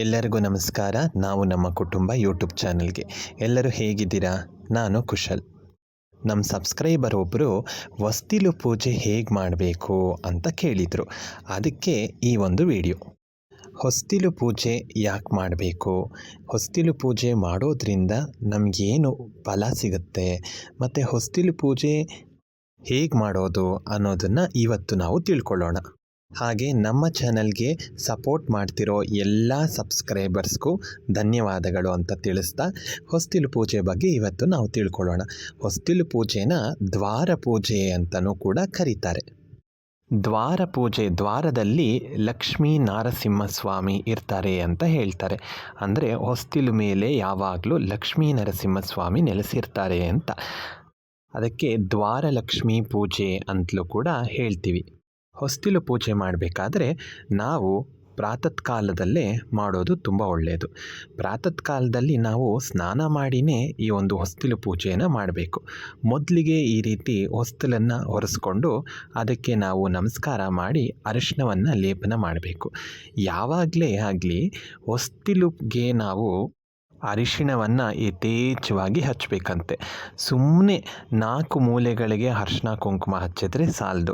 ಎಲ್ಲರಿಗೂ ನಮಸ್ಕಾರ. ನಾವು ನಮ್ಮ ಕುಟುಂಬ ಯೂಟ್ಯೂಬ್ ಚಾನಲ್ಗೆ ಎಲ್ಲರೂ ಹೇಗಿದ್ದೀರಾ? ನಾನು ಕುಶಲ್. ನಮ್ಮ ಸಬ್ಸ್ಕ್ರೈಬರ್ ಒಬ್ಬರು ಹೊಸ್ತಿಲು ಪೂಜೆ ಹೇಗೆ ಮಾಡಬೇಕು ಅಂತ ಕೇಳಿದರು. ಅದಕ್ಕೆ ಈ ಒಂದು ವಿಡಿಯೋ. ಹೊಸ್ತಿಲು ಪೂಜೆ ಯಾಕೆ ಮಾಡಬೇಕು, ಹೊಸ್ತಿಲು ಪೂಜೆ ಮಾಡೋದ್ರಿಂದ ನಮಗೇನು ಫಲ ಸಿಗುತ್ತೆ, ಮತ್ತು ಹೊಸ್ತಿಲು ಪೂಜೆ ಹೇಗೆ ಮಾಡೋದು ಅನ್ನೋದನ್ನು ಇವತ್ತು ನಾವು ತಿಳ್ಕೊಳ್ಳೋಣ. ಹಾಗೆ ನಮ್ಮ ಚಾನಲ್ಗೆ ಸಪೋರ್ಟ್ ಮಾಡ್ತಿರೋ ಎಲ್ಲ ಸಬ್ಸ್ಕ್ರೈಬರ್ಸ್ಗೂ ಧನ್ಯವಾದಗಳು ಅಂತ ತಿಳಿಸ್ತಾ ಹೊಸ್ತಿಲು ಪೂಜೆ ಬಗ್ಗೆ ಇವತ್ತು ನಾವು ತಿಳ್ಕೊಳ್ಳೋಣ. ಹೊಸ್ತಿಲು ಪೂಜೆನ ದ್ವಾರ ಪೂಜೆ ಅಂತಲೂ ಕೂಡ ಕರೀತಾರೆ. ದ್ವಾರ ಪೂಜೆ, ದ್ವಾರದಲ್ಲಿ ಲಕ್ಷ್ಮೀ ನರಸಿಂಹಸ್ವಾಮಿ ಇರ್ತಾರೆ ಅಂತ ಹೇಳ್ತಾರೆ. ಅಂದರೆ ಹೊಸ್ತಿಲು ಮೇಲೆ ಯಾವಾಗಲೂ ಲಕ್ಷ್ಮೀ ನರಸಿಂಹಸ್ವಾಮಿ ನೆಲೆಸಿರ್ತಾರೆ ಅಂತ. ಅದಕ್ಕೆ ದ್ವಾರ ಲಕ್ಷ್ಮೀ ಪೂಜೆ ಅಂತಲೂ ಕೂಡ ಹೇಳ್ತೀವಿ. ಹೊಸ್ತಿಲು ಪೂಜೆ ಮಾಡಬೇಕಾದ್ರೆ ನಾವು ಪ್ರಾತಃ ಕಾಲದಲ್ಲೇ ಮಾಡೋದು ತುಂಬ ಒಳ್ಳೆಯದು. ಪ್ರಾತಃ ಕಾಲದಲ್ಲಿ ನಾವು ಸ್ನಾನ ಮಾಡಿಯೇ ಈ ಒಂದು ಹೊಸ್ತಿಲು ಪೂಜೆಯನ್ನು ಮಾಡಬೇಕು. ಮೊದಲಿಗೆ ಈ ರೀತಿ ಹೊಸ್ತಿಲನ್ನು ಒರೆಸ್ಕೊಂಡು ಅದಕ್ಕೆ ನಾವು ನಮಸ್ಕಾರ ಮಾಡಿ ಅರಿಶಿಣವನ್ನು ಲೇಪನ ಮಾಡಬೇಕು. ಯಾವಾಗಲೇ ಆಗಲಿ ಹೊಸ್ತಿಲುಗೆ ನಾವು ಅರಿಶಿಣವನ್ನು ಯಥೇಚ್ಛವಾಗಿ ಹಚ್ಚಬೇಕಂತೆ. ಸುಮ್ಮನೆ 4 ಮೂಲೆಗಳಿಗೆ ಅರಿಶಿಣ ಕುಂಕುಮ ಹಚ್ಚಿದ್ರೆ ಸಾಲದು.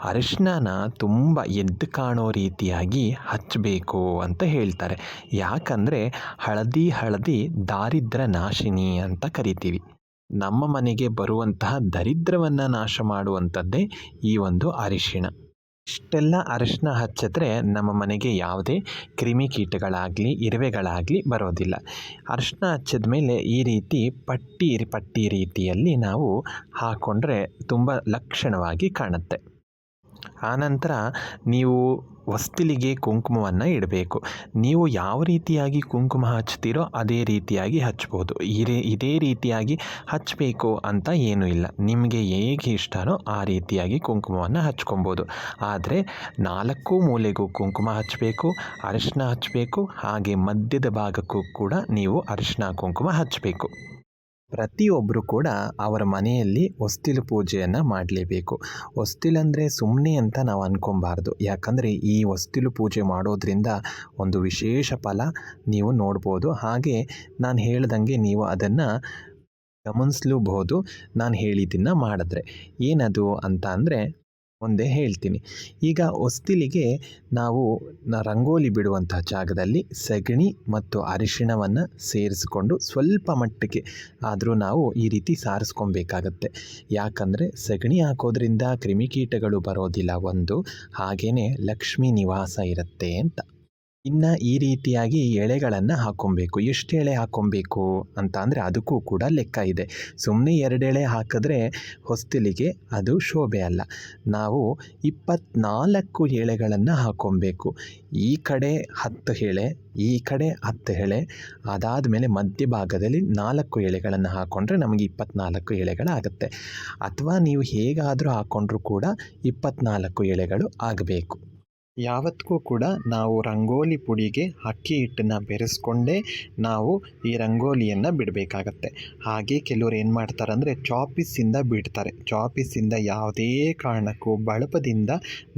ಅರಿಶಿಣನ ತುಂಬ ಎದ್ದು ಕಾಣೋ ರೀತಿಯಾಗಿ ಹಚ್ಚಬೇಕು ಅಂತ ಹೇಳ್ತಾರೆ. ಯಾಕಂದರೆ ಹಳದಿ ದಾರಿದ್ರ್ಯ ನಾಶಿನಿ ಅಂತ ಕರಿತೀವಿ. ನಮ್ಮ ಮನೆಗೆ ಬರುವಂತಹ ದರಿದ್ರವನ್ನು ನಾಶ ಮಾಡುವಂಥದ್ದೇ ಈ ಒಂದು ಅರಿಶಿಣ. ಇಷ್ಟೆಲ್ಲ ಅರಿಶಿನ ಹಚ್ಚಿದ್ರೆ ನಮ್ಮ ಮನೆಗೆ ಯಾವುದೇ ಕ್ರಿಮಿಕೀಟಗಳಾಗಲಿ ಇರುವೆಗಳಾಗಲಿ ಬರೋದಿಲ್ಲ. ಅರಿಶಿನ ಹಚ್ಚಿದ ಮೇಲೆ ಈ ರೀತಿ ಪಟ್ಟಿ ರೀತಿಯಲ್ಲಿ ನಾವು ಹಾಕ್ಕೊಂಡ್ರೆ ತುಂಬ ಲಕ್ಷಣವಾಗಿ ಕಾಣುತ್ತೆ. ಆನಂತರ ನೀವು ಹೊಸ್ತಿಲಿಗೆ ಕುಂಕುಮವನ್ನು ಇಡಬೇಕು. ನೀವು ಯಾವ ರೀತಿಯಾಗಿ ಕುಂಕುಮ ಹಚ್ತೀರೋ ಅದೇ ರೀತಿಯಾಗಿ ಹಚ್ಬೋದು. ಇದೇ ರೀತಿಯಾಗಿ ಹಚ್ಚಬೇಕು ಅಂತ ಏನೂ ಇಲ್ಲ. ನಿಮಗೆ ಹೇಗೆ ಇಷ್ಟನೋ ಆ ರೀತಿಯಾಗಿ ಕುಂಕುಮವನ್ನು ಹಚ್ಕೊಬೋದು. ಆದರೆ 4 ಮೂಲೆಗೂ ಕುಂಕುಮ ಹಚ್ಚಬೇಕು, ಅರಿಶಿನ ಹಚ್ಚಬೇಕು. ಹಾಗೆ ಮಧ್ಯದ ಭಾಗಕ್ಕೂ ಕೂಡ ನೀವು ಅರಿಶಿನ ಕುಂಕುಮ ಹಚ್ಚಬೇಕು. ಪ್ರತಿಯೊಬ್ಬರು ಕೂಡ ಅವರ ಮನೆಯಲ್ಲಿ ಹೊಸ್ತಿಲು ಪೂಜೆಯನ್ನು ಮಾಡಲೇಬೇಕು. ಹೊಸ್ತಿಲಂದರೆ ಸುಮ್ಮನೆ ಅಂತ ನಾವು ಅಂದ್ಕೊಬಾರ್ದು. ಯಾಕಂದರೆ ಈ ಹೊಸ್ತಿಲು ಪೂಜೆ ಮಾಡೋದ್ರಿಂದ ಒಂದು ವಿಶೇಷ ಫಲ ನೀವು ನೋಡ್ಬೋದು. ಹಾಗೆ ನಾನು ಹೇಳ್ದಂಗೆ ನೀವು ಅದನ್ನು ಗಮನಿಸಲೂಬಹುದು. ನಾನು ಹೇಳಿದ್ದನ್ನು ಮಾಡಿದ್ರೆ ಏನದು ಅಂತ ಅಂದರೆ ಮುಂದೆ ಹೇಳ್ತೀನಿ. ಈಗ ಹೊಸ್ತಿಲಿಗೆ ನಾವು ರಂಗೋಲಿ ಬಿಡುವಂಥ ಜಾಗದಲ್ಲಿ ಸಗಣಿ ಮತ್ತು ಅರಿಶಿಣವನ್ನು ಸೇರಿಸ್ಕೊಂಡು ಸ್ವಲ್ಪ ಮಟ್ಟಿಗೆ ಆದರೂ ನಾವು ಈ ರೀತಿ ಸಾರಿಸ್ಕೊಬೇಕಾಗತ್ತೆ. ಯಾಕಂದರೆ ಸಗಣಿ ಹಾಕೋದ್ರಿಂದ ಕ್ರಿಮಿಕೀಟಗಳು ಬರೋದಿಲ್ಲ ಒಂದು, ಹಾಗೆಯೇ ಲಕ್ಷ್ಮೀ ನಿವಾಸ ಇರುತ್ತೆ ಅಂತ. ಇನ್ನು ಈ ರೀತಿಯಾಗಿ ಎಳೆಗಳನ್ನು ಹಾಕ್ಕೊಬೇಕು. ಎಷ್ಟು ಎಳೆ ಹಾಕ್ಕೊಬೇಕು ಅಂತ ಅಂದರೆ ಅದಕ್ಕೂ ಕೂಡ ಲೆಕ್ಕ ಇದೆ. ಸುಮ್ಮನೆ 2 ಎಳೆ ಹಾಕಿದ್ರೆ ಹೊಸ್ತಿಲಿಗೆ ಅದು ಶೋಭೆ ಅಲ್ಲ. ನಾವು 24 ಎಳೆಗಳನ್ನು ಹಾಕ್ಕೊಬೇಕು. ಈ ಕಡೆ 10 ಎಳೆ, ಈ ಕಡೆ 10 ಎಳೆ, ಅದಾದಮೇಲೆ ಮಧ್ಯಭಾಗದಲ್ಲಿ 4 ಎಳೆಗಳನ್ನು ಹಾಕ್ಕೊಂಡ್ರೆ ನಮಗೆ 24 ಎಳೆಗಳಾಗುತ್ತೆ. ಅಥವಾ ನೀವು ಹೇಗಾದರೂ ಹಾಕ್ಕೊಂಡ್ರೂ ಕೂಡ 24 ಎಳೆಗಳು ಆಗಬೇಕು. ಯಾವತ್ತಿಗೂ ಕೂಡ ನಾವು ರಂಗೋಲಿ ಪುಡಿಗೆ ಅಕ್ಕಿ ಹಿಟ್ಟನ್ನು ಬೆರೆಸ್ಕೊಂಡೇ ನಾವು ಈ ರಂಗೋಲಿಯನ್ನು ಬಿಡಬೇಕಾಗತ್ತೆ. ಹಾಗೆ ಕೆಲವರು ಏನು ಮಾಡ್ತಾರೆ ಅಂದರೆ ಚಾಪಿಸಿಂದ ಬಿಡ್ತಾರೆ. ಚಾಪಿಸಿಂದ ಯಾವುದೇ ಕಾರಣಕ್ಕೂ ಬಳಪದಿಂದ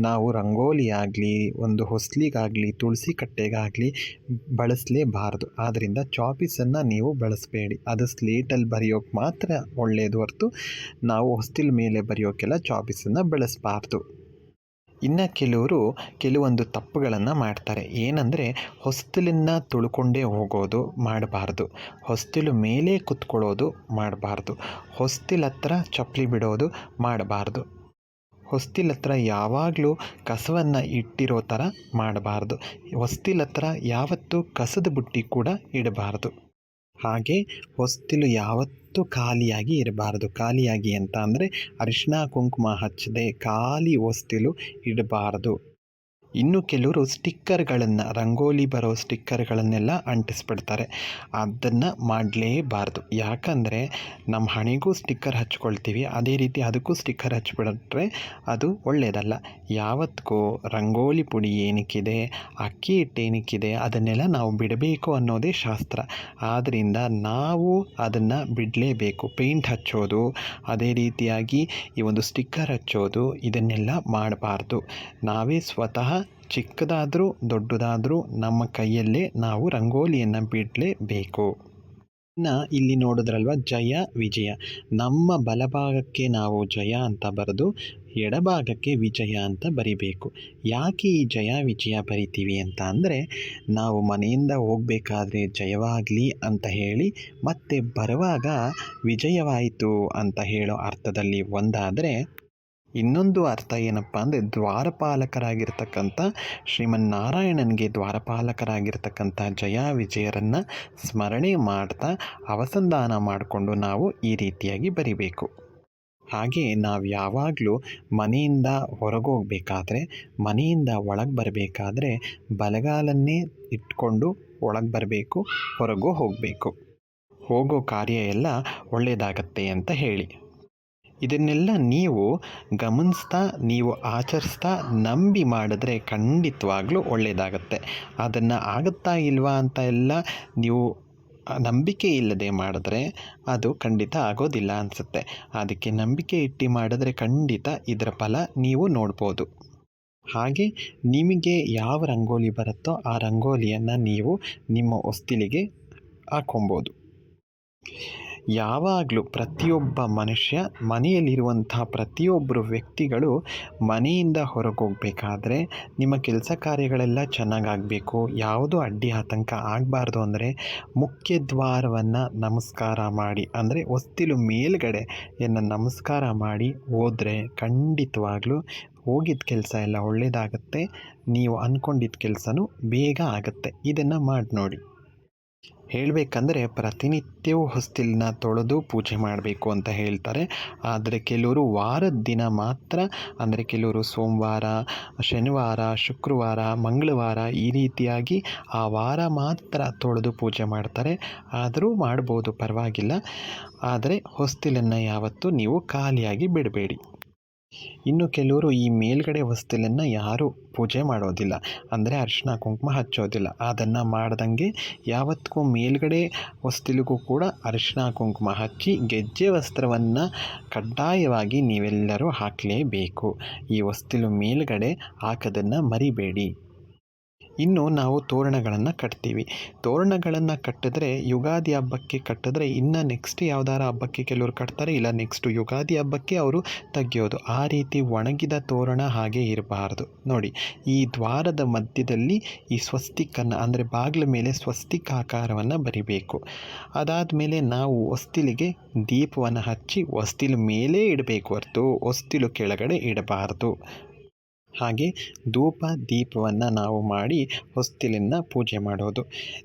ನಾವು ರಂಗೋಲಿ ಆಗಲಿ ಒಂದು ಹೊಸ್ಲಿಗಾಗಲಿ ತುಳಸಿ ಕಟ್ಟೆಗಾಗಲಿ ಬಳಸಲೇಬಾರದು. ಆದ್ದರಿಂದ ಚಾಪಿಸನ್ನು ನೀವು ಬಳಸಬೇಡಿ. ಅದು ಸ್ಲೇಟಲ್ಲಿ ಬರೆಯೋಕ್ಕೆ ಮಾತ್ರ ಒಳ್ಳೆಯದು ಹೊರತು ನಾವು ಹೊಸ್ತಿಲ ಮೇಲೆ ಬರೆಯೋಕ್ಕೆಲ್ಲ ಚಾಪಿಸನ್ನು ಬಳಸಬಾರ್ದು. ಇನ್ನು ಕೆಲವೊಂದು ತಪ್ಪುಗಳನ್ನು ಮಾಡ್ತಾರೆ. ಏನಂದರೆ ಹೊಸ್ತಿಲನ್ನು ತುಳ್ಕೊಂಡೇ ಹೋಗೋದು ಮಾಡಬಾರ್ದು, ಹೊಸ್ತಿಲು ಮೇಲೆ ಕುತ್ಕೊಳ್ಳೋದು ಮಾಡಬಾರ್ದು, ಹೊಸ್ತಿಲ ಹತ್ರ ಚಪ್ಪಲಿ ಬಿಡೋದು ಮಾಡಬಾರ್ದು, ಹೊಸ್ತಿಲ ಹತ್ರ ಯಾವಾಗಲೂ ಕಸವನ್ನು ಇಟ್ಟಿರೋ ಥರ ಮಾಡಬಾರ್ದು, ಹೊಸ್ತಿಲ ಹತ್ರ ಯಾವತ್ತೂ ಕಸದ ಬುಟ್ಟಿ ಕೂಡ ಇಡಬಾರ್ದು. ಹಾಗೆ ಹೊಸ್ತಿಲು ಯಾವತ್ತೂ ಖಾಲಿಯಾಗಿ ಇರಬಾರ್ದು. ಖಾಲಿಯಾಗಿ ಅಂತ ಅಂದರೆ ಅರಿಶಿಣ ಕುಂಕುಮ ಹಚ್ಚದೆ ಖಾಲಿ ಹೊಸ್ತಿಲು ಇಡಬಾರ್ದು. ಇನ್ನು ಕೆಲವರು ಸ್ಟಿಕ್ಕರ್ಗಳನ್ನು, ರಂಗೋಲಿ ಬರೋ ಸ್ಟಿಕ್ಕರ್ಗಳನ್ನೆಲ್ಲ ಅಂಟಿಸ್ಬಿಡ್ತಾರೆ. ಅದನ್ನು ಮಾಡಲೇಬಾರ್ದು. ಯಾಕಂದರೆ ನಮ್ಮ ಹಣೆಗೂ ಸ್ಟಿಕ್ಕರ್ ಹಚ್ಕೊಳ್ತೀವಿ, ಅದೇ ರೀತಿ ಅದಕ್ಕೂ ಸ್ಟಿಕ್ಕರ್ ಹಚ್ಬಿಟ್ರೆ ಅದು ಒಳ್ಳೆಯದಲ್ಲ. ಯಾವತ್ತಿಗೂ ರಂಗೋಲಿ ಪುಡಿ ಏನಕ್ಕಿದೆ, ಅಕ್ಕಿ ಹಿಟ್ಟು ಏನಕ್ಕಿದೆ, ಅದನ್ನೆಲ್ಲ ನಾವು ಬಿಡಬೇಕು ಅನ್ನೋದೇ ಶಾಸ್ತ್ರ. ಆದ್ದರಿಂದ ನಾವು ಅದನ್ನು ಬಿಡಲೇಬೇಕು. ಪೇಂಟ್ ಹಚ್ಚೋದು, ಅದೇ ರೀತಿಯಾಗಿ ಈ ಒಂದು ಸ್ಟಿಕ್ಕರ್ ಹಚ್ಚೋದು ಇದನ್ನೆಲ್ಲ ಮಾಡಬಾರ್ದು. ನಾವೇ ಸ್ವತಃ ಚಿಕ್ಕದಾದರೂ ದೊಡ್ಡದಾದರೂ ನಮ್ಮ ಕೈಯಲ್ಲೇ ನಾವು ರಂಗೋಲಿಯನ್ನು ಬಿಡಲೇಬೇಕು. ಇಲ್ಲಿ ನೋಡಿದ್ರಲ್ವ, ಜಯ ವಿಜಯ. ನಮ್ಮ ಬಲಭಾಗಕ್ಕೆ ನಾವು ಜಯ ಅಂತ ಬರೆದು ಎಡಭಾಗಕ್ಕೆ ವಿಜಯ ಅಂತ ಬರಿಬೇಕು. ಯಾಕೆ ಈ ಜಯ ವಿಜಯ ಬರಿತೀವಿ ಅಂತ ಅಂದರೆ, ನಾವು ಮನೆಯಿಂದ ಹೋಗಬೇಕಾದ್ರೆ ಜಯವಾಗಲಿ ಅಂತ ಹೇಳಿ ಮತ್ತೆ ಬರುವಾಗ ವಿಜಯವಾಯಿತು ಅಂತ ಹೇಳೋ ಅರ್ಥದಲ್ಲಿ ಒಂದಾದರೆ, ಇನ್ನೊಂದು ಅರ್ಥ ಏನಪ್ಪ ಅಂದರೆ, ದ್ವಾರಪಾಲಕರಾಗಿರ್ತಕ್ಕಂಥ ಶ್ರೀಮನ್ನಾರಾಯಣನಿಗೆ ದ್ವಾರಪಾಲಕರಾಗಿರ್ತಕ್ಕಂಥ ಜಯ ವಿಜಯರನ್ನು ಸ್ಮರಣೆ ಮಾಡ್ತಾ ಅವಸಂಧಾನ ಮಾಡಿಕೊಂಡು ನಾವು ಈ ರೀತಿಯಾಗಿ ಬರಿಬೇಕು. ಹಾಗೆ ನಾವು ಯಾವಾಗಲೂ ಮನೆಯಿಂದ ಹೊರಗೋಗಬೇಕಾದ್ರೆ, ಮನೆಯಿಂದ ಒಳಗೆ ಬರಬೇಕಾದ್ರೆ ಬಲಗಾಲನ್ನೇ ಇಟ್ಕೊಂಡು ಒಳಗೆ ಬರಬೇಕು, ಹೊರಗೂ ಹೋಗಬೇಕು. ಹೋಗೋ ಕಾರ್ಯ ಎಲ್ಲ ಒಳ್ಳೆಯದಾಗತ್ತೆ ಅಂತ ಹೇಳಿ. ಇದನ್ನೆಲ್ಲ ನೀವು ಗಮನಿಸ್ತಾ, ನೀವು ಆಚರಿಸ್ತಾ, ನಂಬಿ ಮಾಡಿದ್ರೆ ಖಂಡಿತವಾಗ್ಲೂ ಒಳ್ಳೆಯದಾಗತ್ತೆ. ಅದನ್ನು ಆಗುತ್ತಾ ಇಲ್ವಾ ಅಂತ ಎಲ್ಲ ನೀವು ನಂಬಿಕೆ ಇಲ್ಲದೆ ಮಾಡಿದ್ರೆ ಅದು ಖಂಡಿತ ಆಗೋದಿಲ್ಲ ಅನಿಸುತ್ತೆ. ಅದಕ್ಕೆ ನಂಬಿಕೆ ಇಟ್ಟು ಮಾಡಿದ್ರೆ ಖಂಡಿತ ಇದರ ಫಲ ನೀವು ನೋಡ್ಬೋದು. ಹಾಗೆ ನಿಮಗೆ ಯಾವ ರಂಗೋಲಿ ಬರುತ್ತೋ ಆ ರಂಗೋಲಿಯನ್ನು ನೀವು ನಿಮ್ಮ ಹೊಸ್ತಿಲಿಗೆ ಹಾಕ್ಕೊಬೋದು. ಯಾವಾಗಲೂ ಪ್ರತಿಯೊಬ್ಬ ಮನುಷ್ಯ, ಮನೆಯಲ್ಲಿರುವಂತಹ ಪ್ರತಿಯೊಬ್ಬರು ವ್ಯಕ್ತಿಗಳು ಮನೆಯಿಂದ ಹೊರಗೋಗಬೇಕಾದ್ರೆ ನಿಮ್ಮ ಕೆಲಸ ಕಾರ್ಯಗಳೆಲ್ಲ ಚೆನ್ನಾಗಾಗಬೇಕು, ಯಾವುದೂ ಅಡ್ಡಿ ಆತಂಕ ಆಗಬಾರ್ದು ಅಂದರೆ ಮುಖ್ಯ ದ್ವಾರವನ್ನು ನಮಸ್ಕಾರ ಮಾಡಿ, ಅಂದರೆ ಹೊಸ್ತಿಲು ಮೇಲ್ಗಡೆ ನಮಸ್ಕಾರ ಮಾಡಿ ಹೋದರೆ ಖಂಡಿತವಾಗ್ಲೂ ಹೋಗಿದ್ದ ಕೆಲಸ ಎಲ್ಲ ಒಳ್ಳೆಯದಾಗತ್ತೆ. ನೀವು ಅಂದ್ಕೊಂಡಿದ್ದ ಕೆಲಸನೂ ಬೇಗ ಆಗುತ್ತೆ. ಇದನ್ನು ಮಾಡಿ ನೋಡಿ. ಹೇಳಬೇಕಂದ್ರೆ ಪ್ರತಿನಿತ್ಯವೂ ಹೊಸ್ತಿಲನ್ನ ತೊಳೆದು ಪೂಜೆ ಮಾಡಬೇಕು ಅಂತ ಹೇಳ್ತಾರೆ. ಆದರೆ ಕೆಲವರು ವಾರದ ದಿನ ಮಾತ್ರ, ಅಂದರೆ ಕೆಲವರು ಸೋಮವಾರ, ಶನಿವಾರ, ಶುಕ್ರವಾರ, ಮಂಗಳವಾರ ಈ ರೀತಿಯಾಗಿ ಆ ವಾರ ಮಾತ್ರ ತೊಳೆದು ಪೂಜೆ ಮಾಡ್ತಾರೆ. ಆದರೂ ಮಾಡ್ಬೋದು, ಪರವಾಗಿಲ್ಲ. ಆದರೆ ಹೊಸ್ತಿಲನ್ನು ಯಾವತ್ತೂ ನೀವು ಖಾಲಿಯಾಗಿ ಬಿಡಬೇಡಿ. ಇನ್ನು ಕೆಲವರು ಈ ಮೇಲ್ಗಡೆ ಹೊಸ್ತಿಲನ್ನು ಯಾರೂ ಪೂಜೆ ಮಾಡೋದಿಲ್ಲ, ಅಂದರೆ ಅರಿಶಿನ ಕುಂಕುಮ ಹಚ್ಚೋದಿಲ್ಲ. ಅದನ್ನು ಮಾಡ್ದಂಗೆ ಯಾವತ್ತಿಗೂ ಮೇಲ್ಗಡೆ ಹೊಸ್ತಿಲಿಗೂ ಕೂಡ ಅರಿಶಿನ ಕುಂಕುಮ ಹಚ್ಚಿ ಗೆಜ್ಜೆ ವಸ್ತ್ರವನ್ನು ಕಡ್ಡಾಯವಾಗಿ ನೀವೆಲ್ಲರೂ ಹಾಕಲೇಬೇಕು. ಈ ಹೊಸ್ತಿಲು ಮೇಲ್ಗಡೆ ಹಾಕೋದನ್ನು ಮರಿಬೇಡಿ. ಇನ್ನು ನಾವು ತೋರಣಗಳನ್ನು ಕಟ್ತೀವಿ. ತೋರಣಗಳನ್ನು ಕಟ್ಟಿದ್ರೆ ಯುಗಾದಿ ಹಬ್ಬಕ್ಕೆ ಕಟ್ಟಿದ್ರೆ ಇನ್ನು ನೆಕ್ಸ್ಟ್ ಯಾವ್ದಾರ ಹಬ್ಬಕ್ಕೆ ಕೆಲವರು ಕಟ್ತಾರೆ, ಇಲ್ಲ ನೆಕ್ಸ್ಟು ಯುಗಾದಿ ಹಬ್ಬಕ್ಕೆ ಅವರು ತೆಗೆಯೋದು. ಆ ರೀತಿ ಒಣಗಿದ ತೋರಣ ಹಾಗೆ ಇರಬಾರ್ದು. ನೋಡಿ, ಈ ದ್ವಾರದ ಮಧ್ಯದಲ್ಲಿ ಈ ಸ್ವಸ್ತಿಕನ್ನು, ಅಂದರೆ ಬಾಗಿಲ ಮೇಲೆ ಸ್ವಸ್ತಿಕ್ ಆಕಾರವನ್ನು ಬರಿಬೇಕು. ಅದಾದಮೇಲೆ ನಾವು ಹೊಸ್ತಿಲಿಗೆ ದೀಪವನ್ನು ಹಚ್ಚಿ ಹೊಸ್ತಿಲು ಮೇಲೆ ಇಡಬೇಕು ಹೊರತು ಹೊಸ್ತಿಲು ಕೆಳಗಡೆ ಇಡಬಾರ್ದು. ಹಾಗೆ ಧೂಪ ದೀಪವನ್ನು ನಾವು ಮಾಡಿ ಹೊಸ್ತಿಲನ್ನು ಪೂಜೆ ಮಾಡೋದು.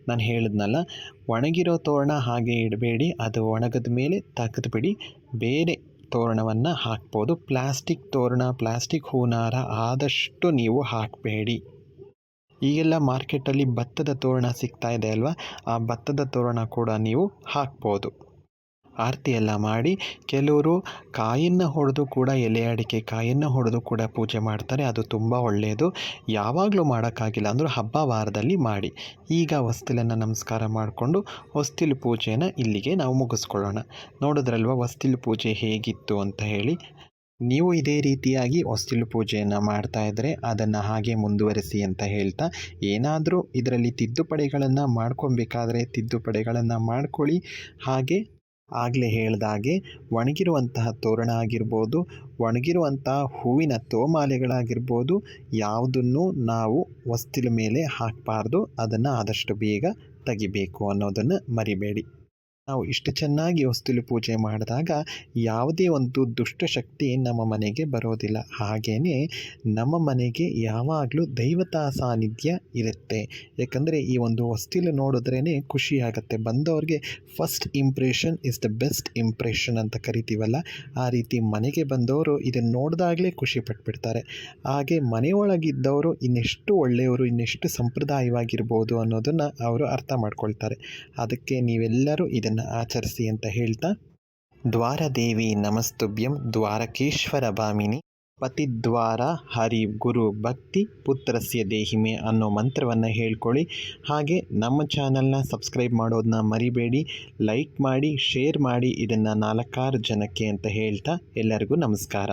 ನಾನು ಹೇಳಿದ್ನಲ್ಲ, ಒಣಗಿರೋ ತೋರಣ ಹಾಗೆ ಇಡಬೇಡಿ, ಅದು ಒಣಗಿದ ಮೇಲೆ ತೆಗೆದುಬಿಡಿ, ಬೇರೆ ತೋರಣವನ್ನು ಹಾಕ್ಬೋದು. ಪ್ಲಾಸ್ಟಿಕ್ ತೋರಣ, ಪ್ಲಾಸ್ಟಿಕ್ ಹೂನಾರ ಆದಷ್ಟು ನೀವು ಹಾಕಬೇಡಿ. ಈಗೆಲ್ಲ ಮಾರ್ಕೆಟಲ್ಲಿ ಭತ್ತದ ತೋರಣ ಸಿಗ್ತಾ ಇದೆ ಅಲ್ವಾ, ಆ ಭತ್ತದ ತೋರಣ ಕೂಡ ನೀವು ಹಾಕ್ಬೋದು. ಆರತಿ ಎಲ್ಲ ಮಾಡಿ ಕೆಲವರು ಕಾಯನ್ನು ಹೊಡೆದು ಕೂಡ, ಎಲೆ ಅಡಿಕೆ ಕಾಯನ್ನು ಹೊಡೆದು ಕೂಡ ಪೂಜೆ ಮಾಡ್ತಾರೆ. ಅದು ತುಂಬ ಒಳ್ಳೆಯದು. ಯಾವಾಗಲೂ ಮಾಡೋಕ್ಕಾಗಿಲ್ಲ ಅಂದರೂ ಹಬ್ಬ ವಾರದಲ್ಲಿ ಮಾಡಿ. ಈಗ ಹೊಸ್ತಿಲನ್ನು ನಮಸ್ಕಾರ ಮಾಡಿಕೊಂಡು ಹೊಸ್ತಿಲು ಪೂಜೆನ ಇಲ್ಲಿಗೆ ನಾವು ಮುಗಿಸ್ಕೊಳ್ಳೋಣ. ನೋಡಿದ್ರಲ್ವ ಹೊಸ್ತಿಲು ಪೂಜೆ ಹೇಗಿತ್ತು ಅಂತ ಹೇಳಿ. ನೀವು ಇದೇ ರೀತಿಯಾಗಿ ಹೊಸ್ತಿಲು ಪೂಜೆಯನ್ನು ಮಾಡ್ತಾಯಿದ್ರೆ ಅದನ್ನು ಹಾಗೆ ಮುಂದುವರಿಸಿ ಅಂತ ಹೇಳ್ತಾ, ಏನಾದರೂ ಇದರಲ್ಲಿ ತಿದ್ದುಪಡಿಗಳನ್ನು ಮಾಡ್ಕೊಬೇಕಾದ್ರೆ ತಿದ್ದುಪಡಿಗಳನ್ನು ಮಾಡ್ಕೊಳ್ಳಿ. ಹಾಗೆ ಆಗಲೇ ಹೇಳಿದಾಗೆ ಒಣಗಿರುವಂತಹ ತೋರಣ ಆಗಿರ್ಬೋದು, ಒಣಗಿರುವಂತಹ ಹೂವಿನ ತೋಮಾಲೆಗಳಾಗಿರ್ಬೋದು, ಯಾವುದನ್ನು ನಾವು ಹೊಸ್ತಿಲ ಮೇಲೆ ಹಾಕಬಾರ್ದು. ಅದನ್ನು ಆದಷ್ಟು ಬೇಗ ತೆಗಿಬೇಕು ಅನ್ನೋದನ್ನು ಮರಿಬೇಡಿ. ನಾವು ಇಷ್ಟು ಚೆನ್ನಾಗಿ ಹೊಸ್ತಿಲು ಪೂಜೆ ಮಾಡಿದಾಗ ಯಾವುದೇ ಒಂದು ದುಷ್ಟಶಕ್ತಿ ನಮ್ಮ ಮನೆಗೆ ಬರೋದಿಲ್ಲ. ಹಾಗೆಯೇ ನಮ್ಮ ಮನೆಗೆ ಯಾವಾಗಲೂ ದೈವತಾ ಸಾನ್ನಿಧ್ಯ ಇರುತ್ತೆ. ಯಾಕಂದರೆ ಈ ಒಂದು ಹೊಸ್ತಿಲು ನೋಡಿದ್ರೇ ಖುಷಿಯಾಗತ್ತೆ. ಬಂದವ್ರಿಗೆ first impression is the best impression ಅಂತ ಕರಿತೀವಲ್ಲ, ಆ ರೀತಿ ಮನೆಗೆ ಬಂದವರು ಇದನ್ನು ನೋಡಿದಾಗಲೇ ಖುಷಿ ಪಟ್ಬಿಡ್ತಾರೆ. ಹಾಗೆ ಮನೆಯೊಳಗಿದ್ದವರು ಇನ್ನೆಷ್ಟು ಒಳ್ಳೆಯವರು, ಇನ್ನೆಷ್ಟು ಸಂಪ್ರದಾಯವಾಗಿರ್ಬೋದು ಅನ್ನೋದನ್ನು ಅವರು ಅರ್ಥ ಮಾಡ್ಕೊಳ್ತಾರೆ. ಅದಕ್ಕೆ ನೀವೆಲ್ಲರೂ ಇದನ್ನು ಆಚರಿಸಿ ಅಂತ ಹೇಳ್ತಾ, ದ್ವಾರದೇವಿ ನಮಸ್ತುಭ್ಯಂ ದ್ವಾರಕೇಶ್ವರ ಭಾಮಿನಿ ಪತಿದ್ವಾರ ಹರಿ ಗುರು ಭಕ್ತಿ ಪುತ್ರಸ್ಯ ದೇಹಿಮೆ ಅನ್ನೋ ಮಂತ್ರವನ್ನು ಹೇಳ್ಕೊಳ್ಳಿ. ಹಾಗೆ ನಮ್ಮ ಚಾನಲ್ನ ಸಬ್ಸ್ಕ್ರೈಬ್ ಮಾಡೋದನ್ನ ಮರಿಬೇಡಿ. ಲೈಕ್ ಮಾಡಿ, ಶೇರ್ ಮಾಡಿ ಇದನ್ನು 4-6 ಜನಕ್ಕೆ ಅಂತ ಹೇಳ್ತಾ ಎಲ್ಲರಿಗೂ ನಮಸ್ಕಾರ.